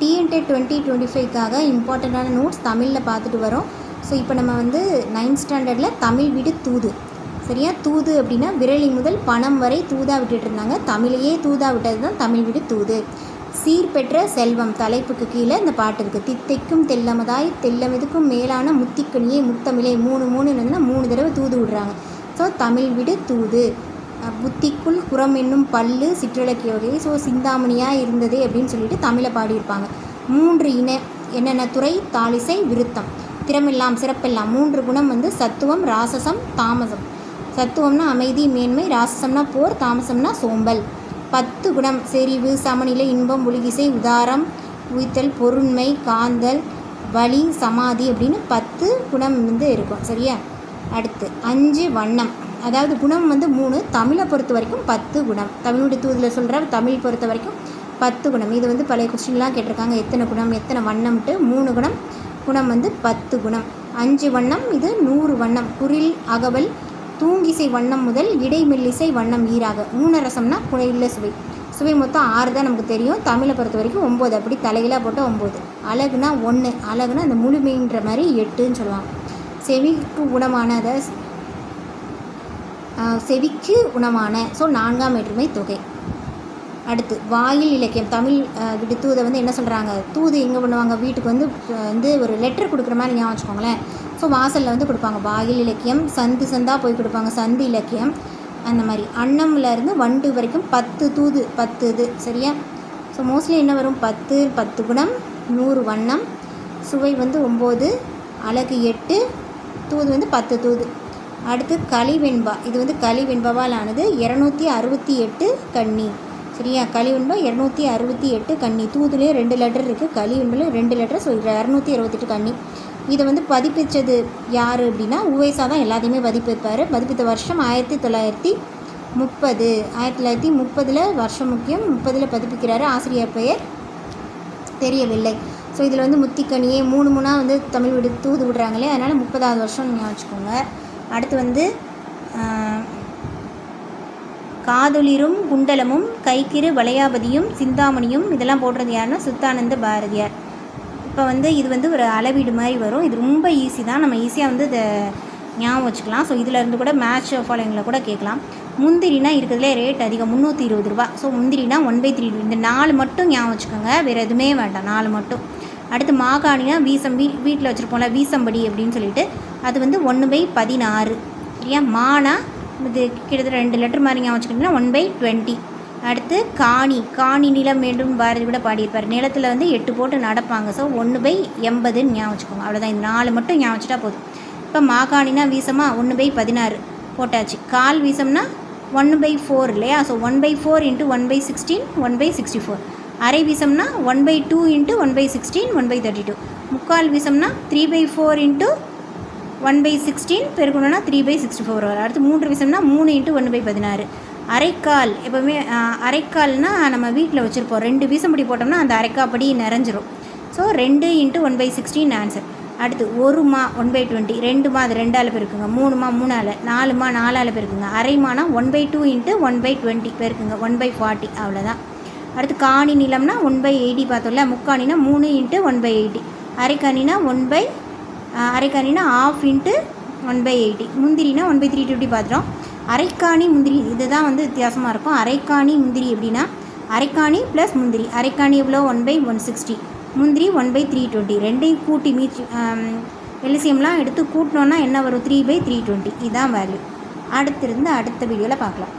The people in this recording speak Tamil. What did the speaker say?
டிஎன்டெட் 2025க்காக இம்பார்ட்டண்ட்டான நோட்ஸ் தமிழில் பார்த்துட்டு வரோம். ஸோ இப்போ நம்ம வந்து 9th ஸ்டாண்டர்டில் தமிழ் விடு தூது, சரியா? தூது அப்படின்னா விரலி முதல் பணம் வரை தூதா விட்டுட்டு இருந்தாங்க. தமிழையே தூதா விட்டது தான் தமிழ் விடு தூது. சீர்பெற்ற செல்வம் தலைப்புக்கு கீழே இந்த பாட்டு இருக்குது. தித்தைக்கும் தெல்லமதாய் தெல்லமிதுக்கும் மேலான முத்திக்கனியே முத்தமிழே 3 இருந்ததுன்னா 3 தடவை தூது விடுறாங்க. ஸோ தமிழ் விடு தூது. புத்திக்குள் குரம் என்னும் பல்லு சிற்றிலக்கிய வகை. ஸோ சிந்தாமணியாக இருந்தது அப்படின்னு சொல்லிட்டு தமிழை பாடியிருப்பாங்க. 3 என்னென்ன துறை? தாளிசை விருத்தம். திறமெல்லாம் சிறப்பெல்லாம் 3 குணம் வந்து சத்துவம் ராசசம் தாமசம். சத்துவம்னா அமைதி மேன்மை, ராசசம்னா போர், தாமசம்னா சோம்பல். 10 குணம் செறிவு சமநிலை இன்பம் ஒழுகிசை உதாரம் உய்த்தல் பொருண்மை காந்தல் வலி சமாதி அப்படின்னு 10 குணம் வந்து இருக்கும், சரியா? அடுத்து 5 வண்ணம், அதாவது குணம் வந்து 3, தமிழை பொறுத்த வரைக்கும் 10 குணம். தமிழுடைய தூதில் சொல்கிற தமிழ் பொறுத்த வரைக்கும் 10 குணம். இது வந்து பழைய கொஸ்டின்லாம் கேட்டிருக்காங்க, எத்தனை குணம் எத்தனை வண்ணம்ட்டு. 3 குணம், குணம் வந்து 10 குணம். 5 வண்ணம், இது 100 வண்ணம். குரில் அகவல் தூங்கிசை வண்ணம் முதல் இடைமெல்லிசை வண்ணம் ஈராக. ஊனரசம்னா குழையுள்ள சுவை. சுவை மொத்தம் 6 தான் நமக்கு தெரியும். தமிழை பொறுத்த வரைக்கும் 9, அப்படி தலைகளாக போட்டால் 9. அழகுனா 1, அழகுனா அந்த முழுமைன்ற மாதிரி 8ன்னு சொல்லுவாங்க. செவிக்கு குணமான, அதாவது செவிக்கு உணவான, ஸோ 4ஆம் வேற்றுமை தொகை. அடுத்து வாயில் இலக்கியம். தமிழ் விடு தூதை வந்து என்ன சொல்கிறாங்க? தூது எங்கே பண்ணுவாங்க? வீட்டுக்கு வந்து ஒரு லெட்டர் கொடுக்குற மாதிரி ஞாபகம் வச்சுக்கோங்களேன். ஸோ வாசலில் வந்து கொடுப்பாங்க. வாயில் இலக்கியம். சந்து சந்தாக போய் கொடுப்பாங்க, சந்து இலக்கியம். அந்த மாதிரி அன்னம்லேருந்து வண்டு வரைக்கும் 10 தூது, 10 இது, சரியா? ஸோ மோஸ்ட்லி என்ன வரும்? 10 குணம், 100 வண்ணம், சுவை வந்து 9, அழகு 8, தூது வந்து 10 தூது. அடுத்து களிவெண்பா. இது வந்து களிவெண்பாவால் ஆனது. 268 கன்னி, சரியா? களிவெண்பா 268 கன்னி. தூதுலேயே 2 லெட்டர் இருக்குது, களிவெண்பாவில் 2 லெட்டர். ஸோ 268 கன்னி. இதை வந்து பதிப்பித்தது யார் அப்படின்னா உவைசா தான் எல்லாத்தையுமே பதிப்பிப்பார். பதிப்பித்த வருஷம் 1930. 1930 வருஷம் முக்கியம். 30 பதிப்பிக்கிறாரு. ஆசிரியர் பெயர் தெரியவில்லை. ஸோ இதில் வந்து முத்திக்கனியே 3 வந்து தமிழ் விடு தூது விடுறாங்களே, அதனால் 30வது வருஷம் ஞாபகம் வச்சுக்கோங்க. அடுத்து வந்து காதொளிரும் குண்டலமும் கைக்கிரு வளையாபதியும் சிந்தாமணியும் இதெல்லாம் போடுறது யாருன்னா சுத்தானந்த பாரதியார். இப்போ வந்து இது வந்து ஒரு அளவீடு மாதிரி வரும். இது ரொம்ப ஈஸி தான், நம்ம ஈஸியாக வந்து இதை ஞாபகம் வச்சுக்கலாம். ஸோ இதில் இருந்து கூட மேட்ச் ஃபாலோயிங்கில் கூட கேட்கலாம். முந்திரினா இருக்கிறதுலே ரேட் அதிகம், 320 ரூபா. ஸோ முந்திரினா 1/3. இந்த 4 மட்டும் ஞாபகம் வச்சுக்கோங்க, வேறு எதுவுமே வேண்டாம், 4 மட்டும். அடுத்து மாகாணினா வீட்டில் வச்சுருப்போம்ல வீசம்படி அப்படின்னு சொல்லிட்டு, அது வந்து 1/16, சரியா? மானா இது கிட்டத்தட்ட 2 லெட்டர் மாதிரி ஞாபகம் வச்சுக்கிட்டிங்கன்னா 1/20. அடுத்து காணி நிலம் வேண்டும் பாரதி கூட பாடியிருப்பார். நிலத்தில் வந்து 8 போட்டு நடப்பாங்க. ஸோ 1/80ன்னு ஞாபகம் வச்சுக்கோங்க. அவ்வளோதான், இந்த 4 மட்டும் ஞாபகம் வச்சுட்டா போதும். இப்போ மாகாணினா வீசமா 1/16 போட்டாச்சு. கால் வீசம்னா 1/4 இல்லையா? ஸோ 1/4 × 1/16 1/64. அரை வீசம்னா 1/2 × 1/16 1/32. முக்கால் வீசம்னா 3/4 × 1/16 பெருக்கணும்னா 3/64 வரும். அடுத்து 3 வீசம்னா 3 × 1/16. அரைக்கால் எப்போவுமே அரைக்கால்னால் நம்ம வீட்டில் வச்சுருப்போம். 2 வீசம்படி போட்டோம்னா அந்த அரைக்காப்படி நிறைஞ்சிரும். So 2 × 1/16 answer. அடுத்து 1 மா 1/20, 2 மா அது 2ஆல் பெருக்குங்க, 3 மா 3ஆல், 4 மா 4ஆல் பெருக்குங்க, அரை மானா 1/2 × 1/20 பெருக்குங்க, 1/40, அவ்வளோதான். அடுத்து காணி நிலம்னா 1/80 பார்த்தோம்ல. முக்காணினா 3 × 1/80. அரைக்காணினா அரைக்காணினா 1/2 × 1/80. முந்திரினா 1/320 பார்த்துட்டோம். அரைக்காணி முந்திரி இதுதான் வந்து வித்தியாசமாக இருக்கும். அரைக்காணி முந்திரி எப்படின்னா அரைக்காணி ப்ளஸ் முந்திரி. அரைக்காணி எவ்வளோ? 1/160. முந்திரி 1/320. ரெண்டையும் கூட்டி எல்சிஎம்லாம் எடுத்து கூட்டினோன்னா என்ன வரும்? 3/320. இதுதான் வேல்யூ. அடுத்த வீடியோவில் பார்க்கலாம்.